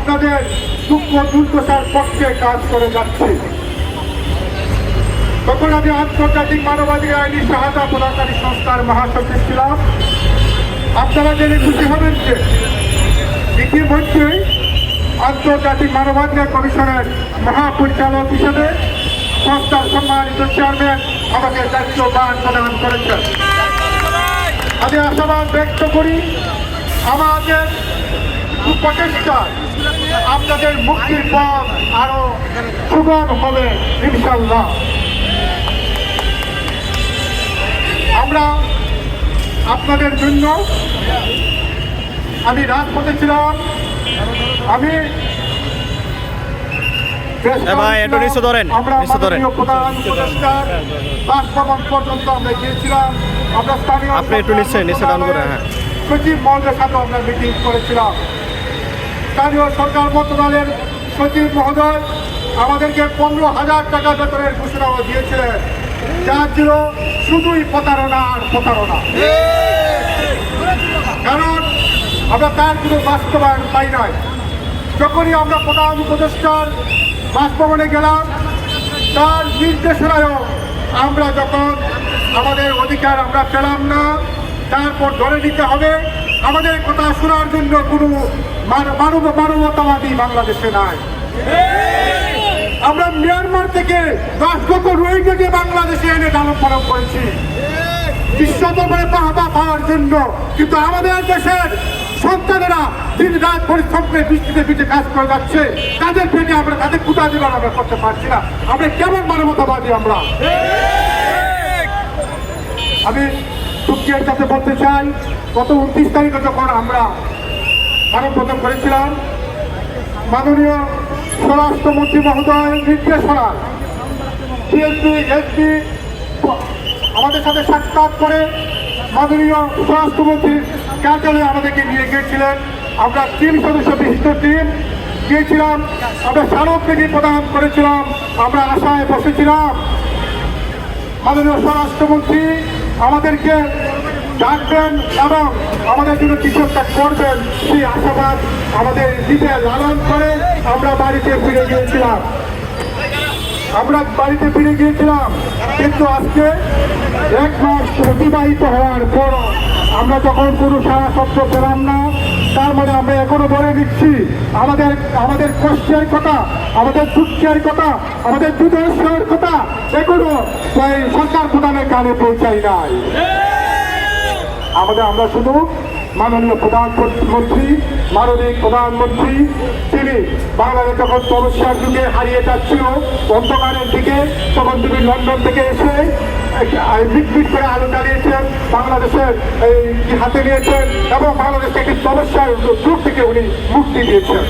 আপনাদের দুঃখ দুর্দশার পক্ষে কাজ করে যাচ্ছি। তখন আমি আন্তর্জাতিক মানবাধিকার আইনি সহায়তা প্রদানকারী সংস্থার মহাসচিব ছিলাম। আপনারা জেনে খুশি হবেন যে ইতিমধ্যেই আন্তর্জাতিক মানবাধিকার কমিশনের মহাপরিচালক হিসেবে সংস্থার সম্মানিত চেয়ারম্যান আমাকে দায়িত্বভার প্রদান করেছেন। আমি আশাবাদ ব্যক্ত করি আমাদের প্রচেষ্টা আপনাদের মুক্তির পথ আরো সুগম হবে ইনশাল্লাহ। আমরা আপনাদের জন্য আমি রাজপথে ছিলাম, আমি প্রধান উপদেষ্টার বাসভবন পর্যন্ত আমরা গিয়েছিলাম। আমরা স্থানীয় সচিব মহোদয়ের সাথে আমরা মিটিং করেছিলাম। স্থানীয় সরকার মন্ত্রণালয়ের সচিব মহোদয় আমাদেরকে 15,000 টাকা বেতনের ঘোষণাও দিয়েছিলেন, যা ছিল শুধুই প্রতারণা আর প্রতারণা। কারণ আমরা তার কোনো বাস্তবায়ন পাই নাই। যখনই আমরা প্রধান উপদেষ্টার বাসভবনে গেলাম, তার নির্দেশনায়ও আমরা যখন আমাদের অধিকার আমরা পেলাম না, তারপর ধরে নিতে হবে আমাদের কথা শোনার জন্য কোনো মানবতাবাদী বাংলাদেশে নাই। আমরা মিয়ানমার থেকে 10 লক্ষ রোহিঙ্গাকে বাংলাদেশে এনে লালন পালন করেছি বিশ্ব দরবারে বাহবা পাওয়ার জন্য, কিন্তু আমাদের দেশের সন্তানেরা দিন রাত পরিশ্রম করে বৃষ্টিতে পিঠে কাজ করে যাচ্ছে, তাদের পেটে আমরা তাদের কুটা দিবার আমরা করতে পারছি না। আমরা কেমন মানবতাবাদী আমরা? আমি দুঃখের সাথে বলতে চাই, গত 29 তারিখে যখন আমরা মানববন্ধন করেছিলাম, মাননীয় স্বরাষ্ট্রমন্ত্রী মহোদয় নির্দেশনায় বিএনপি এসপি আমাদের সাথে সাক্ষাৎ করে মাননীয় স্বরাষ্ট্রমন্ত্রীর কার্যালয়ে আমাদেরকে নিয়ে গিয়েছিলেন। আমরা 3 সদস্য বিশিষ্ট টিম গিয়েছিলাম। আমরা স্মারকলিপি প্রদান করেছিলাম। আমরা আশায় বসেছিলাম মাননীয় স্বরাষ্ট্রমন্ত্রী আমাদেরকে ডাকবেন এবং আমাদের জন্য কিছু একটা করবেন, সেই আশাবাদ আমাদের দিতে লালন করে আমরা বাড়িতে ফিরে গিয়েছিলাম। কিন্তু আজকে 1 মাস অতিবাহিত হওয়ার পর আমরা যখন কোনো সারা শব্দ পেলাম না, তার মানে আমরা এখনো বলে দিচ্ছি আমাদের কষ্টের কথা, আমাদের দুঃখের কথা, আমাদের দুর্দশার কথা এখনো সরকার প্রধানের কানে পৌঁছাই নাই। আমরা শুধু মাননীয় প্রধানমন্ত্রী, মাননীয় প্রধানমন্ত্রী, তিনি বাংলাদেশ যখন তপস্যার যুগে হারিয়ে যাচ্ছিল অন্ধকারের দিকে, তখন তিনি লন্ডন থেকে এসে মিটমিট করে আলো জ্বালিয়েছেন, বাংলাদেশের এই হাতে নিয়েছেন এবং বাংলাদেশকে একটি তপস্যার যুগ থেকে উনি মুক্তি দিয়েছেন।